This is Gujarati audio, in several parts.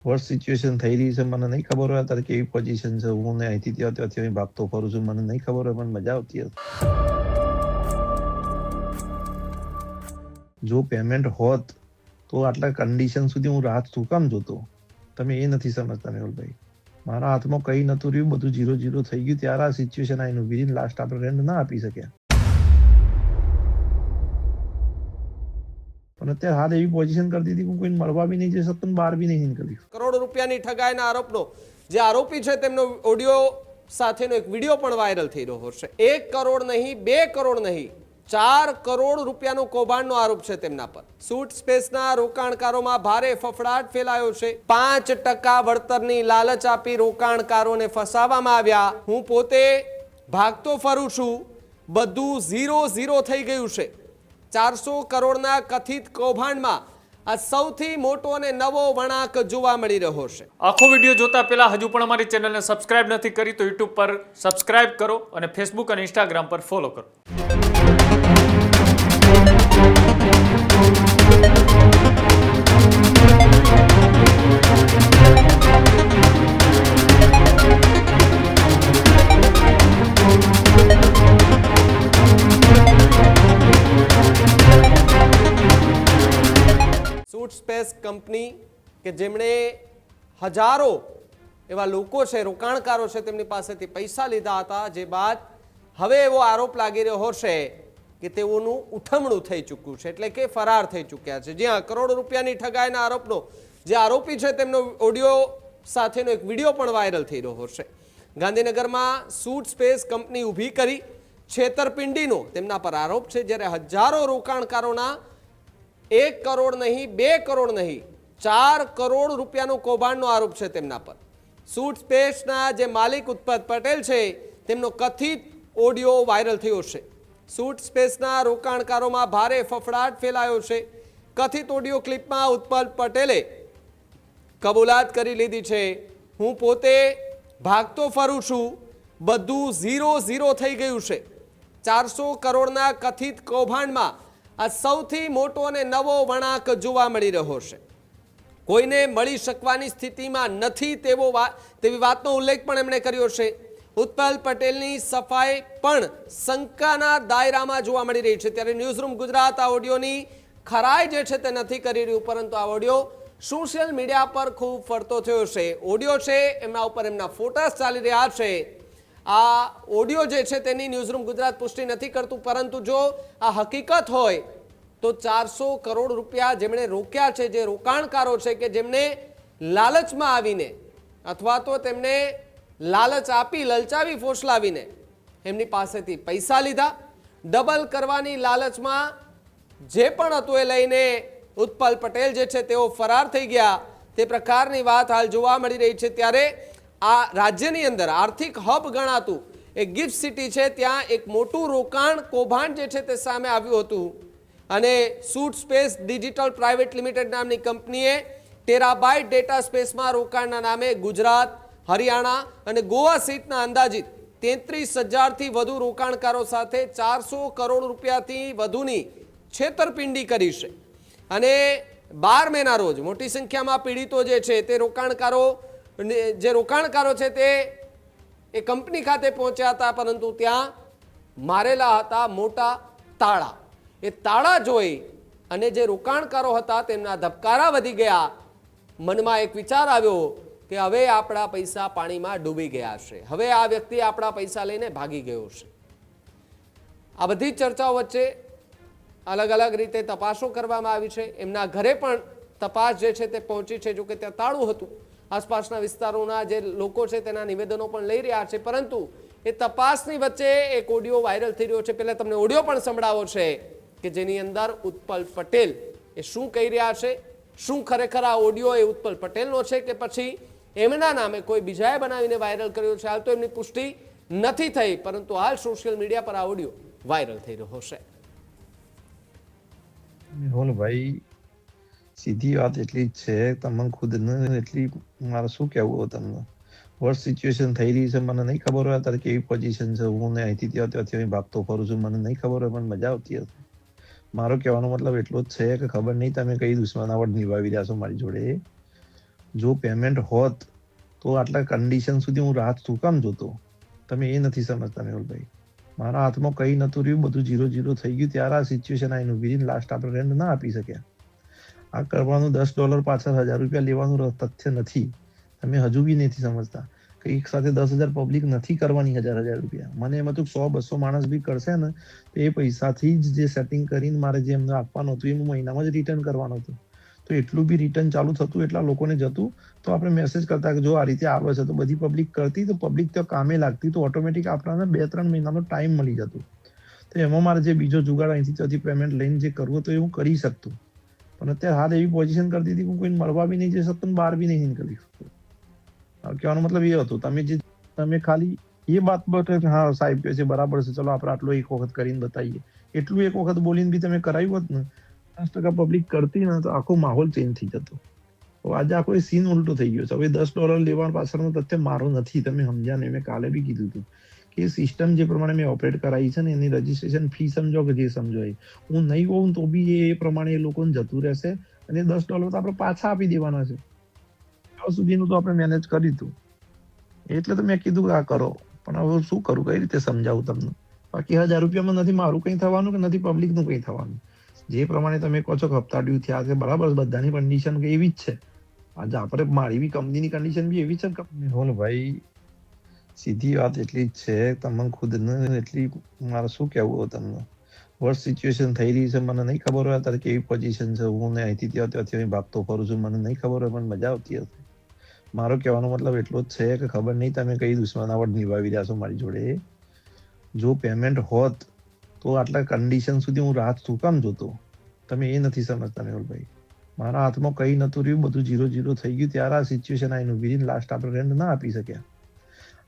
વર્સ્ટ સિચ્યુએશન થઈ રહી છે, મને નહીં ખબર હોય અત્યારે કેવી પોઝિશન છે, હું ને અહીંથી ત્યાંથી અહીં ભાગતો ફરું છું, મને નહીં ખબર હોય પણ મજા આવતી હશે. જો પેમેન્ટ હોત તો આટલા કન્ડિશન સુધી હું રાત શું કામ જોતો? તમે એ નથી સમજતા મેહુલભાઈ. મારા હાથમાં કઈ નતું રહ્યું, બધું 0-0 થઈ ગયું ત્યારે આ સિચ્યુએશન આવીને ઉભી રહીને લાસ્ટ આપણે રેન્ટ ના આપી શક્યા. પણ અત્યારે હાલ એવી પોઝિશન કરી દીધી કે કોઈ મળવા બી નહીં જઈ શકતો, બહાર બી નહીં નીકળ્યું. કરોડ રૂપિયાની ઠગાઈના આરોપનો જે આરોપી છે તેમનો ઓડિયો સાથેનો એક વિડીયો પણ વાયરલ થઈ રહ્યો છે. 1 કરોડ નહીં, 2 કરોડ નહીં, 4 કરોડ રૂપિયાનો કૌભાંડનો આરોપ છે તેમના પર. સૂટ સ્પેસના રોકાણકારોમાં ભારે ફફડાટ ફેલાયો છે. 5% વળતરની લાલચ આપી રોકાણકારોને ફસાવવામાં આવ્યા. હું પોતે ભાગતો ફરું છું, બધું 0-0 થઈ ગયું છે. 400 કરોડના કથિત કૌભાંડમાં આ સૌથી મોટો અને નવો વળાંક જોવા મળી રહ્યો છે. આખો વિડીયો જોતા પહેલા હજુ પણ અમારી ચેનલને સબસ્ક્રાઇબ નથી કરી તો યુટ્યુબ પર સબસ્ક્રાઇબ કરો અને ફેસબુક અને ઇન્સ્ટાગ્રામ પર ફોલો કરો. સૂટ સ્પેસ કંપની કે જેમણે હજારો એવા લોકો છે, રોકાણકારો છે, તેમની પાસેથી પૈસા લીધા હતા, જે બાદ હવે એવો આરોપ લાગી રહ્યો છે કે તેઓનું ઉઠમણું થઈ ચૂક્યું છે, એટલે કે ફરાર થઈ ચૂક્યા છે. જ્યાં કરોડ રૂપિયાની ઠગાઈના આરોપનો જે આરોપી છે તેમનો ઓડિયો સાથેનો એક વિડીયો પણ વાયરલ થઈ રહ્યો છે. ગાંધીનગરમાં સૂટ સ્પેસ કંપની ઊભી કરી છેતરપિંડીનો તેમના પર આરોપ છે, જ્યારે હજારો રોકાણકારોના 1 કરોડ નહીં, 2 કરોડ નહીં, 4 કરોડ રૂપિયાનો કૌભાંડનો આરોપ છે તેમના પર. સૂટ સ્પેસના જે માલિક ઉત્પલ પટેલ છે તેમનો કથિત ઓડિયો વાયરલ થયો છે. સૂટ સ્પેસના રોકાણકારોમાં ભારે ફફડાટ ફેલાયો છે. કથિત ઓડિયો ક્લિપમાં ઉત્પલ પટેલે કબૂલાત કરી લીધી છે, હું પોતે ભાગતો ફરું છું, બધું 0-0 થઈ ગયું છે. 400 કરોડના કથિત કૌભાંડમાં આ સૌથી મોટો અને નવો વળાંક જોવા મળી રહ્યો છે. કોઈને મળી શકવાની સ્થિતિમાં નથી તેવી વાતનો ઉલ્લેખ પણ એમણે કર્યો છે. ઉત્પલ પટેલની સફાઈ પણ શંકાના દાયરામાં જોવા મળી રહી છે. ત્યારે ન્યૂઝરૂમ ગુજરાત આ ઓડિયોની ખરાઈ જે છે તે નથી કરી રહ્યું, પરંતુ આ ઓડિયો સોશિયલ મીડિયા પર ખૂબ ફરતો થયો છે. ઓડિયો છે એમના ઉપર એમના ફોટા ચાલી રહ્યા છે. આ ઓડિયો જે છે તેની ન્યૂઝરૂમ ગુજરાત પુષ્ટિ નથી કરતું, પરંતુ જો આ હકીકત હોય તો 400 કરોડ રૂપિયા જેમણે રોક્યા છે, જે રોકાણકારો છે કે જેમને લાલચમાં આવીને અથવા તો તેમને લાલચ આપી લલચાવી ફોસલાવીને એમની પાસેથી પૈસા લીધા, ડબલ કરવાની લાલચમાં જે પણ હતું એ લઈને ઉત્પલ પટેલ જે છે તેઓ ફરાર થઈ ગયા, તે પ્રકારની વાત હાલ જોવા મળી રહી છે. ત્યારે આ રાજ્યની અંદર આર્થિક હબ ગણાતું એક ગિફ્ટ સિટી છે, ત્યાં એક મોટું રોકાણ કૌભાંડ જે છે તે સામે આવ્યું હતું અને suit space digital private limited નામની કંપનીએ ટેરાબાઇટ ડેટા સ્પેસમાં રોકાણના નામે ગુજરાત, હરિયાણા અને ગોવા સહિતના અંદાજિત 33,000થી વધુ રોકાણકારો સાથે 400 કરોડ રૂપિયાથી વધુની છેતરપિંડી કરી છે. અને 12 મેના રોજ મોટી સંખ્યામાં પીડિતો જે છે તે રોકાણકારો છે તે એ કંપની ખાતે પહોંચ્યા હતા, પરંતુ ત્યાં મારેલા હતા મોટા તાળા. એ તાળા જોઈ અને જે રોકાણકારો હતા તેમના ધબકારા વધી ગયા. મનમાં એક વિચાર આવ્યો કે હવે આપણા પૈસા પાણીમાં ડૂબી ગયા છે, હવે આ વ્યક્તિ આપણા પૈસા લઈને ભાગી ગયો છે. આ બધી ચર્ચાઓ વચ્ચે અલગ અલગ રીતે તપાસો કરવામાં આવી છે. એમના ઘરે પણ તપાસ જે છે તે પહોંચી છે, જોકે ત્યાં તાળું હતું. આસપાસના વિસ્તારોના જે લોકો છે તેના નિવેદનો પણ લઈ રહ્યા છે, પરંતુ એ તપાસની વચ્ચે એક ઓડિયો વાયરલ થઈ રહ્યો છે. પહેલા તમને ઓડિયો પણ સંભળાવો છે કે જેની અંદર ઉત્પલ પટેલ એ શું કહી રહ્યા છે. શું ખરેખર આ ઓડિયો એ ઉત્પલ પટેલનો છે કે પછી એમના નામે કોઈ બીજાએ બનાવીને વાયરલ કર્યો છે? હાલ તો એમની પુષ્ટિ નથી થઈ, પરંતુ હાલ સોશિયલ મીડિયા પર આ ઓડિયો વાયરલ થઈ રહ્યો છે. મેહુલભાઈ, સીધી વાત એટલી જ છે, તમને ખુદને એટલી મારે શું કહેવું તમને. વર્સ્ટ સિચ્યુએશન થઈ રહી છે, મને નહીં ખબર હોય અત્યારે કેવી પોઝિશન છે, હું ને અહીંથી ત્યાંથી અહીં ભાગતો ફરું છું, મને નહીં ખબર હોય પણ મજા આવતી હશે. મારો કહેવાનો મતલબ એટલો જ છે કે ખબર નહીં તમે કઈ દુશ્મનાવટ નિભાવી રહ્યા છો મારી જોડે. જો પેમેન્ટ હોત તો આટલા કન્ડિશન સુધી હું રાત શું કામ જોતો? તમે એ નથી સમજતા મેહુલભાઈ. મારા હાથમાં કઈ નતું રહ્યું, બધું 0-0 થઈ ગયું ત્યારે આ સિચ્યુએશન આવીનું. વિધિન લાસ્ટ આપણે રેન્ટ ના આપી શક્યા. આ કરવાનું $10 પાછળ ₹1000 લેવાનું તથ્ય નથી. તમે હજુ બી નથી સમજતા કે એક સાથે 10,000 પબ્લિક નથી કરવાની. ₹1000 મને એમાં તો 100-200 માણસ બી કરશે ને તો એ પૈસાથી જ જે સેટિંગ કરીને મારે જે એમને આપવાનું હતું એ હું મહિનામાં જ રિટર્ન કરવાનું હતું. તો એટલું બી રિટર્ન ચાલુ થતું, એટલા લોકોને જતું તો આપણે મેસેજ કરતા કે જો આ રીતે આવે છે, તો બધી પબ્લિક કરતી, તો પબ્લિક તો કામે લાગતી, તો ઓટોમેટિક આપણને 2-3 મહિનાનો ટાઈમ મળી જતો. તો એમાં મારે જે બીજો જુગાડ અહીંથી ત્યાંથી પેમેન્ટ લઈને જે કરવું તો એ હું કરી શકતો. પણ અત્યારે હાલ એવી પોઝિશન કરી દીધી કે હું કોઈને મળવા બી નહીં જઈ શકતો, બહાર બી નહીં નીકળી શકતો. કહેવાનો મતલબ એ હતો, તમે ખાલી એ વાત બટ હા સાહેબ કહે છે બરાબર છે, ચલો આપણે આટલો એક વખત કરીને બતાવીએ, એટલું એક વખત બોલીને બી તમે કરાવ્યું હોત ને, 50% પબ્લિક કરતી ને તો આખો માહોલ ચેન્જ થઈ જતો. તો આજે આખો એ સીન ઉલટો થઈ ગયો છે. હવે $10 લેવા પાછળનો તથ્ય મારો નથી, તમે સમજ્યા નહીં. મેં કાલે બી કીધું હતું કે સિસ્ટમ જે પ્રમાણે મેં ઓપરેટ કરાવી છે ને એની રજીસ્ટ્રેશન ફી સમજો કે જે સમજો એ, હું નહીં હોઉં તો બી એ પ્રમાણે એ લોકોને જતું રહેશે અને $10 તો આપણે પાછા આપી દેવાના છે. ત્યાં સુધીનું તો આપણે મેનેજ કર્યું હતું. એટલે તો મેં કીધું કે આ કરો, પણ હવે શું કરું, કઈ રીતે સમજાવું તમને? બાકી ₹1000 નથી મારું કંઈ થવાનું કે નથી પબ્લિકનું કંઈ થવાનું. જે પ્રમાણે તમે કહો છો કે હપ્તા ડ્યુ થયા છે, બરાબર, બધાની કન્ડિશન એવી જ છે. આજે આપણે મારી બી કંપનીની કન્ડિશન બી એવી છે. મેહુલભાઈ, સીધી વાત એટલી જ છે, તમને ખુદને એટલી મારે શું કહેવું તમને. વર્સ્ટ સિચ્યુએશન થઈ રહી છે, મને નહીં ખબર હોય અત્યારે કેવી પોઝિશન છે. હું ને અહીંથી ત્યાંથી ભાગતો ફરું છું, મને નહીં ખબર હોય, પણ મજા આવતી હશે. મારો કહેવાનો મતલબ એટલો જ છે કે ખબર નહીં તમે કઈ દુશ્મનાવટ નિભાવી રહ્યા છો મારી જોડે. જો પેમેન્ટ હોત તો આટલા કન્ડિશન સુધી હું રાત શું કામ જોતો? તમે એ નથી સમજતા મેહુલભાઈ. મારા હાથમાં કઈ નતું રહ્યું, બધું 0-0 થઈ ગયું ત્યારે આ સિચ્યુએશન આવીનું. વિધિન લાસ્ટ આપણે રેન્ટ ના આપી શક્યા.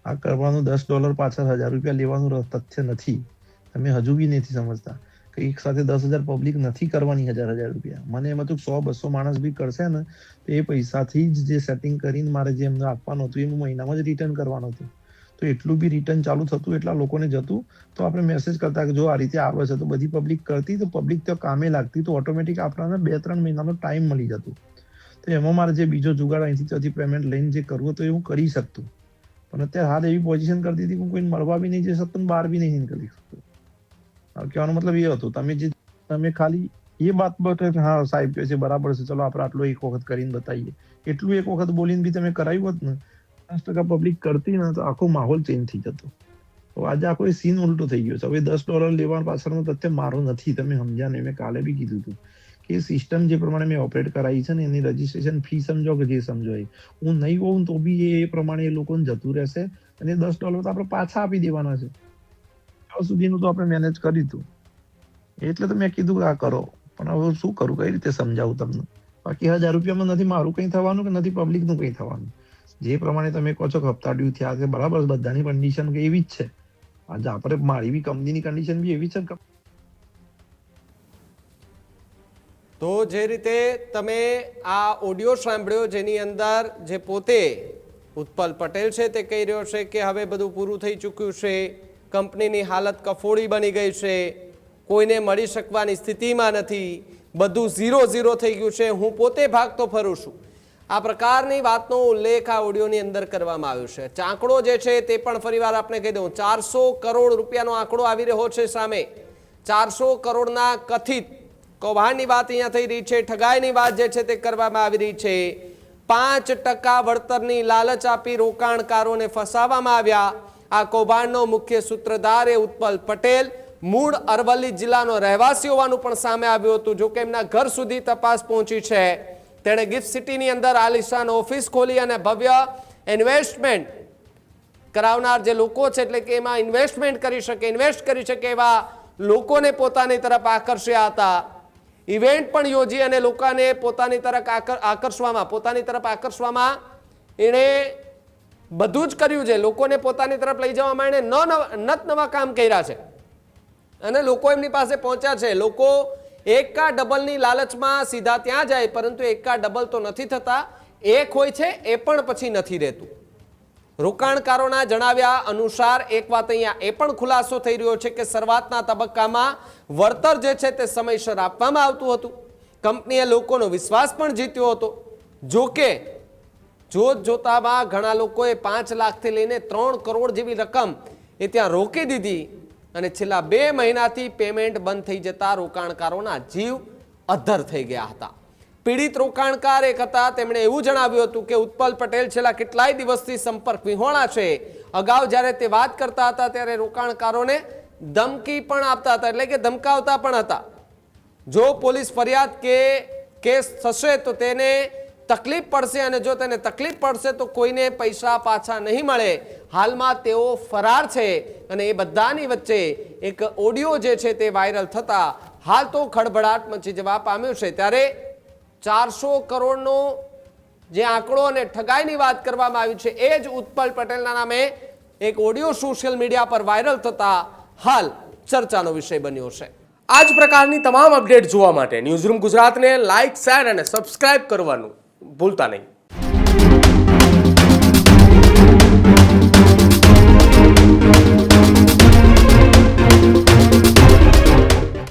આ કરવાનું $10 પાછળ ₹1000 લેવાનું તથ્ય નથી. તમે હજુ બી નથી સમજતા કે એક સાથે 10,000 પબ્લિક નથી કરવાની. ₹1000 મને એમાં તો 100-200 માણસ બી કરશે ને તો એ પૈસાથી જ જે સેટિંગ કરીને મારે જે એમને આપવાનું હતું એ હું મહિનામાં જ રિટર્ન કરવાનું હતું. તો એટલું બી રિટર્ન ચાલુ થતું, એટલા લોકોને જતું તો આપણે મેસેજ કરતા કે જો આ રીતે આવે છે, તો બધી પબ્લિક કરતી, તો પબ્લિક તો કામે લાગતી, તો ઓટોમેટિક આપણને 2-3 મહિનાનો ટાઈમ મળી જતો. તો એમાં મારે જે બીજો જુગાડ અહીંથી ત્યાંથી પેમેન્ટ લઈને જે કરવું તો એ હું કરી શકતો. પણ અત્યારે હાલ એવી પોઝિશન કરી દીધી કે હું કોઈને મળવા બી નહીં જઈ શકતો, બહાર બી નહીં નીકળી શકતો. કહેવાનો મતલબ એ હતો, તમે ખાલી એ વાત બટ હા સાહેબ કહે છે બરાબર છે, ચલો આપણે આટલો એક વખત કરીને બતાવીએ, એટલું એક વખત બોલીને બી તમે કરાવ્યું હોત ને, 50% પબ્લિક કરતી ને તો આખો માહોલ ચેન્જ થઈ જતો. તો આજે આખો એ સીન ઉલટો થઈ ગયો છે. હવે $10 લેવા પાછળનો તથ્ય મારો નથી, તમે સમજ્યા નહીં. મેં કાલે બી કીધું હતું કે સિસ્ટમ જે પ્રમાણે મેં ઓપરેટ કરાવી છે ને એની રજીસ્ટ્રેશન ફી સમજો કે જે સમજો એ, હું નહીં હોઉં તો બી એ પ્રમાણે એ લોકોને જતું રહેશે અને $10 તો આપણે પાછા આપી દેવાના છે. ત્યાં સુધીનું તો આપણે મેનેજ કર્યું હતું. એટલે તો મેં કીધું કે આ કરો, પણ હવે શું કરું, કઈ રીતે સમજાવું તમને? બાકી ₹1000 નથી મારું કંઈ થવાનું કે નથી પબ્લિકનું કંઈ થવાનું. જે પ્રમાણે તમે કહો છો કે હપ્તા ડ્યુ થયા છે, બરાબર, બધાની કન્ડિશન એવી જ છે. આજે આપણે મારી બી કંપનીની કન્ડિશન બી એવી છે. તો જે રીતે તમે આ ઓડિયો સાંભળ્યો, જેની અંદર જે પોતે ઉત્પલ પટેલ છે તે કહી રહ્યો છે કે હવે બધું પૂરું થઈ ચૂક્યું છે, કંપનીની હાલત કફોડી બની ગઈ છે, કોઈને મળી શકવાની સ્થિતિમાં નથી, બધું 0-0 થઈ ગયું છે, હું પોતે ભાગતો ફરું છું. આ પ્રકારની વાતનો ઉલ્લેખ આ ઓડિયોની અંદર કરવામાં આવ્યો છે. આંકડો જે છે તે પણ ફરીવાર આપણે કહી દઉં, 400 કરોડ રૂપિયાનો આંકડો આવી રહ્યો છે સામે. 400 કરોડના કથિત કૌભાંડની વાત અહીંયા થઈ રહી છે, ઠગાઈની વાત જે છે તે કરવામાં આવી રહી છે. 5% વળતરની લાલચ આપી રોકાણકારોને ફસાવવામાં આવ્યા. આ કૌભાંડનો મુખ્ય સૂત્રધાર એ ઉત્પલ પટેલ, મૂળ અરવલ્લી જિલ્લાનો રહેવાસી હોવાનું પણ સામે આવ્યું હતું. જોકે એમના ઘર સુધી તપાસ પહોંચી છે. તેણે ગિફ્ટ સિટીની અંદર આલિશાન ઓફિસ ખોલી અને ભવ્ય ઇન્વેસ્ટમેન્ટ કરાવનાર જે લોકો છે, એટલે કે એમાં ઇન્વેસ્ટ કરી શકે એવા લોકોને પોતાની તરફ આકર્ષ્યા હતા. ઇવેન્ટ પણ યોજી અને લોકોને પોતાની તરફ આકર્ષવામાં એણે બધું જ કર્યું છે. લોકોને પોતાની તરફ લઈ જવામાં એણે નવા કામ કર્યા છે અને લોકો એમની પાસે પહોંચ્યા છે. લોકો એકા ડબલની લાલચમાં સીધા ત્યાં જાય, પરંતુ એકા ડબલ તો નથી થતા. એક હોય છે એ પણ પછી નથી રહેતું. રોકાણકારોના જણાવ્યા અનુસાર એક વાત અહીંયા એ પણ ખુલાસો થઈ રહ્યો છે કે શરૂઆતના તબક્કામાં વળતર જે છે તે સમયસર આપવામાં આવતું હતું. કંપનીએ લોકોનો વિશ્વાસ પણ જીત્યો હતો. જોકે જોત જોતામાં ઘણા લોકોએ 5 લાખથી લઈને 3 કરોડ જેવી રકમ એ ત્યાં રોકી દીધી અને છેલ્લા 2 મહિનાથી પેમેન્ટ બંધ થઈ જતા રોકાણકારોના જીવ અધ્ધર થઈ ગયા હતા. પીડિત રોકાણકાર એક હતા, તેમણે એવું જણાવ્યું હતું કે ઉત્પલ પટેલ છેલ્લા કેટલાય દિવસથી સંપર્ક વિહોણા છે. અગાઉ જ્યારે તે વાત કરતા હતા ત્યારે રોકાણકારોને ધમકી પણ આપતા હતા, એટલે કે ધમકાવતા પણ હતા. જો પોલીસ ફરિયાદ કે કેસ થશે તો તેને તકલીફ પડશે અને જો તેને તકલીફ પડશે તો કોઈને પૈસા પાછા નહીં મળે. હાલમાં તેઓ ફરાર છે અને એ બધાની વચ્ચે એક ઓડિયો જે છે તે વાયરલ થતા હાલ તો ખળભળાટ મચી જવા પામ્યો છે. ત્યારે 400 કરોડનો જે આંકડો અને ઠગાઈની વાત કરવામાં આવી છે એ જ ઉત્પલ પટેલના નામે એક ઓડિયો સોશિયલ મીડિયા પર વાયરલ થતા હાલ ચર્ચાનો વિષય બન્યો છે. આ જ પ્રકારની તમામ અપડેટ જોવા માટે ન્યૂઝરૂમ ગુજરાતને લાઇક, શેર અને સબસ્ક્રાઇબ કરવાનું ભૂલતા નહીં.